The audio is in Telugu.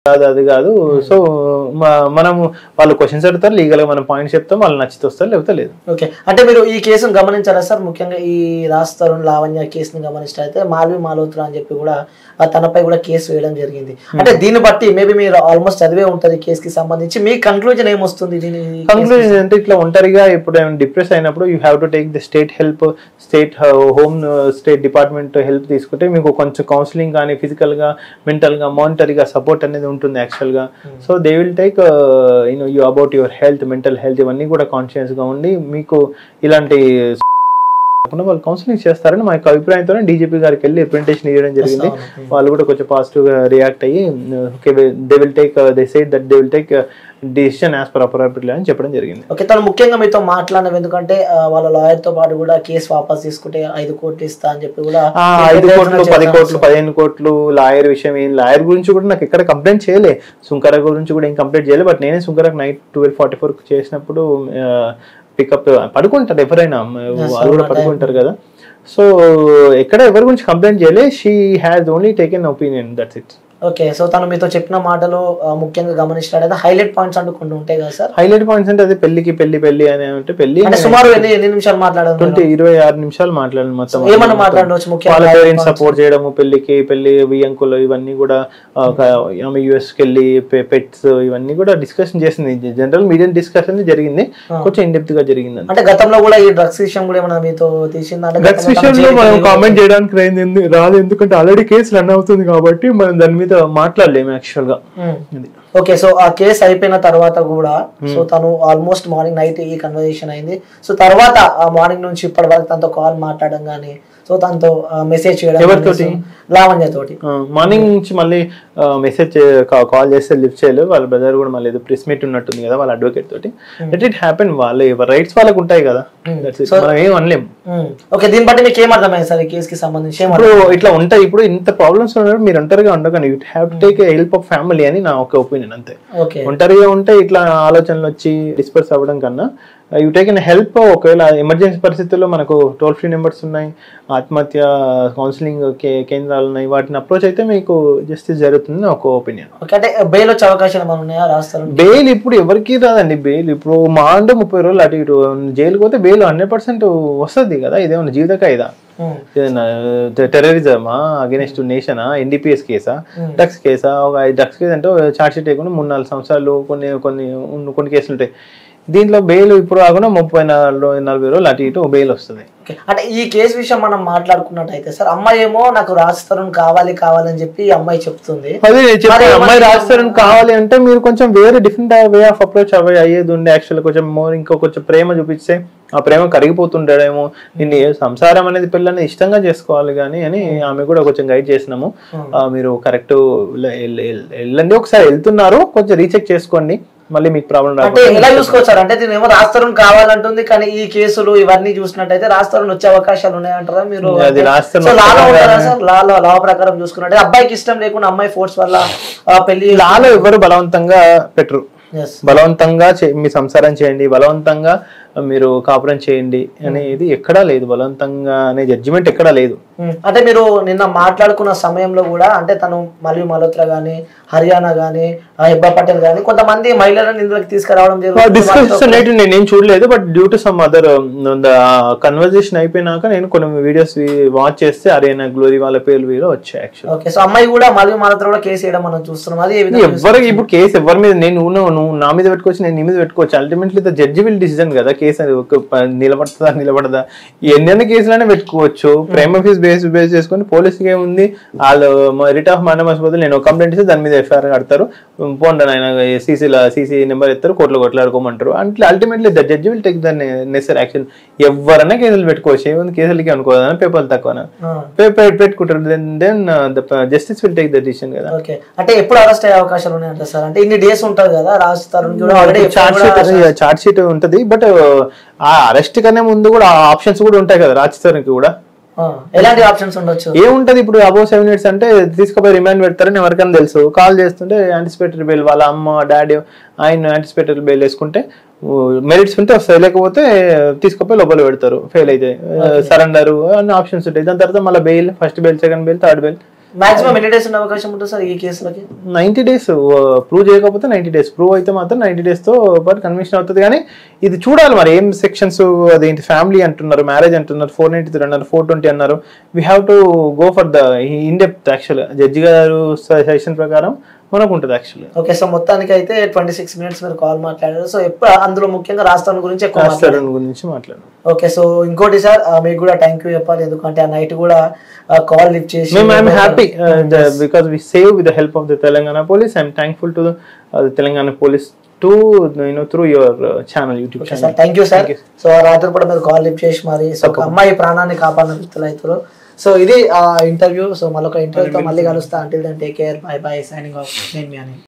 కాదు అది కాదు. సో మనము వాళ్ళు క్వశ్చన్స్ అడుగుతారు, లీగల్ గా మనం పాయింట్స్ చెప్తాం, వాళ్ళు నచ్చితే వస్తారు లేకపోతే లేదు. ఓకే, అంటే మీరు ఈ కేసును గమనించారా సార్? ముఖ్యంగా ఈ రాజ్ తరుణ్ లావణ్య కేసుని గమనించినట్లయితే మాల్వి మాల్హోత్రా అని చెప్పి కూడా తనపై కూడా కేసు వేయడం జరిగింది. అంటే దీన్ని బట్టి మేబీ మీరు ఆల్మోస్ట్ చదివే ఉంటది కేసుకి సంబంధించి, మీ కంక్లూజన్ ఏమొస్తుంది? దీని కంక్లూజన్ అంటే ఇట్లా ఒంటరిగా ఇప్పుడు డిప్రెస్ అయినప్పుడు you have to take the state help, state home state department help తీసుకుంటే మీకు కొంచెం కౌన్సిలింగ్ కానీ ఫిజికల్ గా మెంటల్ గా మానిటరీగా సపోర్ట్ అనేది ఉంటుంది యాక్చువల్ గా. So they will take you about your health, mental health ఇవన్నీ కూడా కాన్షియస్ గా ఉండి మీకు ఇలాంటి వాళ్ళు కౌన్సిలింగ్ చేస్తారని మా యొక్క అభిప్రాయంతో డీజీపీ గారికి వెళ్ళి రిప్రజెంటేషన్ ఇవ్వడం జరిగింది. వాళ్ళు కూడా కొంచెం పాజిటివ్ గా రియాక్ట్ అయ్యి they will take they said that they will take decision as per appropriately అని చెప్పడం జరిగింది. ఓకే, తను ముఖ్యంగా మీతో మాట్లాడినవి ఎందుకంటే వాళ్ళ లాయర్ తో పాటు కూడా కేసు వాపస్ తీసుకుంటే 5 కోట్లు ఇస్తా అని చెప్పి కూడా 5 కోట్లు 10 కోట్లు 15 కోట్లు లాయర్ విషయం ఏం, లాయర్ గురించి కూడా నాకు ఎక్కడ కంప్లైంట్ చేయలే, సుంకర గురించి కూడా ఏం కంప్లైంట్ చేయలేదు. బట్ నేనే సుంకరకు నైట్ 12:44 చేసినప్పుడు పికప్ పడుకుంటారు ఎవరైనా, వాళ్ళు కూడా పడుకుంటారు కదా. సో ఎక్కడ ఎవరి గురించి కంప్లైంట్ చేయలే, she has only taken opinion, that's it. Okay, so తను మీతో చెప్పిన మాటలు ముఖ్యంగా గమనించినట్లయితే హైలైట్ పాయింట్స్ అంటూ కొన్ని ఉంటాయి కదా సార్? హైలైట్ పాయింట్స్ అంటే అదే పెళ్లి అని అంటే పెళ్లి సుమారు ఎన్ని నిమిషాలు మాట్లాడారు? 26 నిమిషాలు మాట్లాడాను మొత్తం. ఏమన్నా మాట్లాడవచ్చు? వాళ్ళ పేరెంట్స్ సపోర్ట్ చేయడము, పెళ్లి బియ్యంకులు ఇవన్నీ కూడా, ఆమె యుఎస్ కి వెళ్ళి పెట్స్ ఇవన్నీ కూడా డిస్కషన్ చేసింది. జనరల్ మీడియం డిస్కషన్ జరిగింది, కొంచెం ఇన్ డెప్త్ గా జరిగింది. అంటే గతంలో కూడా ఈ డ్రగ్స్ విషయం కూడా ఏమన్నా మీతో తీసింది? డ్రగ్స్ విషయంలో మనం కామెంట్ చేయడానికి రాదు, ఎందుకంటే ఆల్రెడీ కేసు రన్ అవుతుంది కాబట్టి మనం దాని మీద మాట్లాడలేము యాక్చువల్ గా. ఓకే, సో ఆ కేసు అయిపోయిన తర్వాత కూడా సో తను ఆల్మోస్ట్ మార్నింగ్ నైట్ ఈ కన్వర్సేషన్ అయింది. సో తర్వాత ఆ మార్నింగ్ నుంచి ఇప్పటి వరకు తనతో కాల్ మాట్లాడడం కానీ, సో తనతో మెసేజ్ చేయడం, ఎవరితోటి? లావణ్య తోటి. మార్నింగ్ నుంచి మళ్ళీ మెసేజ్ కాల్ చేస్తే లిఫ్ట్ చేయలేదు. వాళ్ళ బ్రదర్ కూడా మళ్ళీ ఏదో ప్రెస్ మీట్ ఉన్నట్టుంది కదా వాళ్ళ అడ్వకేట్ తోటి. లెట్ ఇట్ హ్యాపెన్, వాళ్ళ రైట్స్ వాళ్ళకు ఉంటాయి కదా, మనం ఏం అనలేం. ఓకే, దీన్ని బట్టి మీకు ఏం అర్థమైంది సార్ ఈ కేసుకి సంబంధించి? ఇప్పుడు ఇట్లా ఉంటాయి, ఇప్పుడు ఇంత ప్రాబ్లమ్స్ ఉన్నప్పుడు మీరు ఒంటరిగా ఉండగానే you have to take help of family అని నా ఒక ఒపీనియన్ అంతే. ఒంటరిగా ఉంటే ఇట్లా ఆలోచనలు వచ్చి డిస్పర్స్ అవ్వడం కన్నా యూ టేక్ ఇన్ హెల్ప్. ఒకవేళ ఎమర్జెన్సీ పరిస్థితుల్లో మనకు టోల్ ఫ్రీ నెంబర్స్ ఉన్నాయి, ఆత్మహత్య కౌన్సిలింగ్ కేంద్రాలు ఉన్నాయి, వాటిని అప్రోచ్ అయితే మీకు జస్టిస్ జరుగుతుంది ఒక ఒపీనియన్. అంటే బెయిల్ వచ్చే అవకాశాలు ఏమైనా ఉన్నాయా? రాస్తారు బెయిల్ ఇప్పుడు ఎవరికి రాదండి. బెయిల్ ఇప్పుడు మా అంటే 30 రోజులు అటు ఇటు జైలుకి పోతే బెయిల్ 100% వస్తుంది కదా. ఇదేమన్నా జీవిత ఖైదా, టెర్రరిజమా, అగెనిస్ట్ నేషనా, NDPS కేసా, డ్రగ్స్ కేసా? డ్రగ్స్ కేసు అంటే చార్జ్ షీట్ వేయకుండా 3-4 సంవత్సరాలు కొన్ని కేసులు ఉంటాయి. దీంట్లో బెయిల్ ఇప్పుడు కాకుండా 30-40 రోజులు అటు ఇటు బెయిల్ వస్తుంది. అంటే ఈ కేసు విషయం మనం మాట్లాడుకున్నట్టయితే సార్, అమ్మాయి ఏమో నాకు రాజ్ తరుణ్ కావాలని చెప్పి అమ్మాయి చెప్తుంది. అదే చెప్పాను, అమ్మాయి రాజ్ తరుణ్ కావాలి అంటే మీరు కొంచెం వేరే డిఫరెంట్ వే ఆఫ్ అప్రోచ్ అయ్యేది ఉండే. యాక్చువల్ కొంచెం మోర్ కొంచెం ప్రేమ చూపిస్తే ఆ ప్రేమ కరిగిపోతుంటాడేమో. నిన్ను సంసారం అనేది పిల్లల్ని ఇష్టంగా చేసుకోవాలి కానీ అని ఆమె కూడా కొంచెం గైడ్ చేసినాము. మీరు కరెక్ట్ వెళ్ళండి, ఒకసారి వెళ్తున్నారు కొంచెం రీచెక్ చేసుకోండి, మళ్ళీ మీకు ప్రాబ్లం రాదు. ఎలా చూసుకోవచ్చు అంటే దీని ఏమో రాజ్ తరుణ్ కావాలంటుంది, కానీ ఈ కేసులు ఇవన్నీ చూసినట్టయితే రాజ్ తరుణ్ వచ్చే అవకాశాలు ఉన్నాయంటారా మీరు? లా ప్రకారం చూసుకున్నట్టు అబ్బాయికి ఇష్టం లేకుండా అమ్మాయి ఫోర్స్ వల్ల పెళ్లి, లాలో ఎవరు బలవంతంగా పెట్టరు. బలవంతంగా మీ సంసారం చేయండి, బలవంతంగా మీరు కాపురం చేయండి అనేది ఎక్కడా లేదు, బలవంతంగా అనే జడ్జిమెంట్ ఎక్కడా లేదు. అంటే మీరు నిన్న మాట్లాడుకున్న సమయంలో కూడా అంటే తను మాల్వి మాల్హోత్రా గానీ, హర్యానా గానీ, హెబ్బా పటేల్ గానీ కొంతమంది మహిళలను ఇందులోకి తీసుకురావడం జరిగింది. నేను చూడలేదు, but due to some other conversation అయిపోయినాక నేను కొన్ని వీడియోస్ వాచ్ చేస్తే హర్యానా, గ్లోరీ వాళ్ళ పేర్లు వీళ్ళు వచ్చాయి. యాక్చువల్ ఓకే, సో అమ్మాయి కూడా మాల్వి మాల్హోత్రా కూడా కేసు వేయడం మనం చూస్తున్నాం. అది ఎవరికి ఇప్పుడు కేసు ఎవరి మీద, నువ్వు నా మీద పెట్టుకోవచ్చు, నేను నీ మీద పెట్టుకోవచ్చు. Ultimately the judge will decision కదా కేసు నిలబడదా ఎన్ని కేసులైనా పెట్టుకోవచ్చు. ప్రైమ్ ఆఫీస్ బేస్ చేసుకుని పోలీసుకి ఏముంది, వాళ్ళు రిట్ ఆఫ్ మర్డర్ బదులు నేను కంప్లైంట్ ఇస్తే దాని మీద FIR కడతారు, పోండి ఆయన సీసీ నెంబర్ ఎత్తారు, కోర్టులో కొట్లాడుకోమంటారు. అంటే ultimately the judge will take the necessary action. ఎవరైనా కేసులు పెట్టుకోవచ్చు, ఏముంది కేసులకి అనుకోదా, పేపర్లు తక్కువ పెట్టుకుంటారు, then justice will take the decision కదా. అంటే ఎప్పుడు అరెస్ట్ అయ్యే అవకాశాలు ఉన్నాయంట సార్? అంటే ఇన్ని డేస్ ఉంటుంది కదా, రాజ్ తరుణ్ చార్జ్ షీట్ ఉంటది, బట్ ఆ అరెస్ట్ కన్నా ముందు కూడా ఆప్షన్స్ కూడా ఉంటాయి కదా రాజ్ తరుణ్ కి కూడా. ఎలాంటి ఆప్షన్స్ ఉండొచ్చు? ఏముంటది ఇప్పుడు అబౌవ్ 7 years అంటే తీసుకుపోయి రిమాండ్ పెడతారని ఎవరికైనా తెలుసు. కాల్ చేస్తుంటే యాంటిసిపేటరీ బెయిల్, వాళ్ళ అమ్మ డాడీ ఆయన యాంటిసిపేటరీ బెయిల్ వేసుకుంటే మెరిట్స్ ఉంటే వస్తాయి, లేకపోతే తీసుకుపోయి లోపల పెడతారు. ఫెయిల్ అయితే సరెండర్ అన్ని ఆప్షన్స్ ఉంటాయి. దాని తర్వాత మళ్ళీ bail, first bail, second bail, third bail maximum ఎన్ని డేస్ ఉండే అవకాశం ఉంటుంది సార్ ఈ కేసులకి? 90 days ప్రూవ్ చేయకపోతే 90 days, ప్రూవ్ అయితే మాత్రం 90 days తో పాటు కన్విక్షన్ అవుతుంది. కానీ ఇది చూడాలి మరి ఏం సెక్షన్స్, అదేంటి ఫ్యామిలీ అంటున్నారు, మ్యారేజ్ అంటున్నారు, 493 అన్నారు, 420 అన్నారు. We have to go for the in depth. యాక్చువల్గా జడ్జి గారు సజెషన్ ప్రకారం మనకు ఉంటుంది యాక్చువల్లీ. ఓకే, సో మొత్తానికి అయితే 26 minutes మీరు కాల్ మాట్లాడారు. సో ఎప్పుడు అందులో ముఖ్యంగా రాష్ట్రం గురించి ఎక్కువ గురించి మాట్లాడారు. ఓకే, సో ఇంకోటి సార్ మీకు కూడా థ్యాంక్ యూ చెప్పాలి, ఎందుకంటే ఆ నైట్ కూడా కాల్ లిఫ్ట్ చేసి I'm happy because we save with the help of the Telangana police. I'm thankful to Telangana police to through your channel, YouTube channel. Thank you sir. So రాత్రి కూడా మీరు కాల్ లిఫ్ట్ చేసి మరి సో ఒక అమ్మాయి ప్రాణాన్ని కాపాడిన వ్యక్తులు అవుతారు. సో ఇది ఇంటర్వ్యూ. సో మళ్ళొక ఇంటర్వ్యూతో మళ్ళీ కలుస్తా. Until then take care, bye bye, signing off. నేను మీ అని.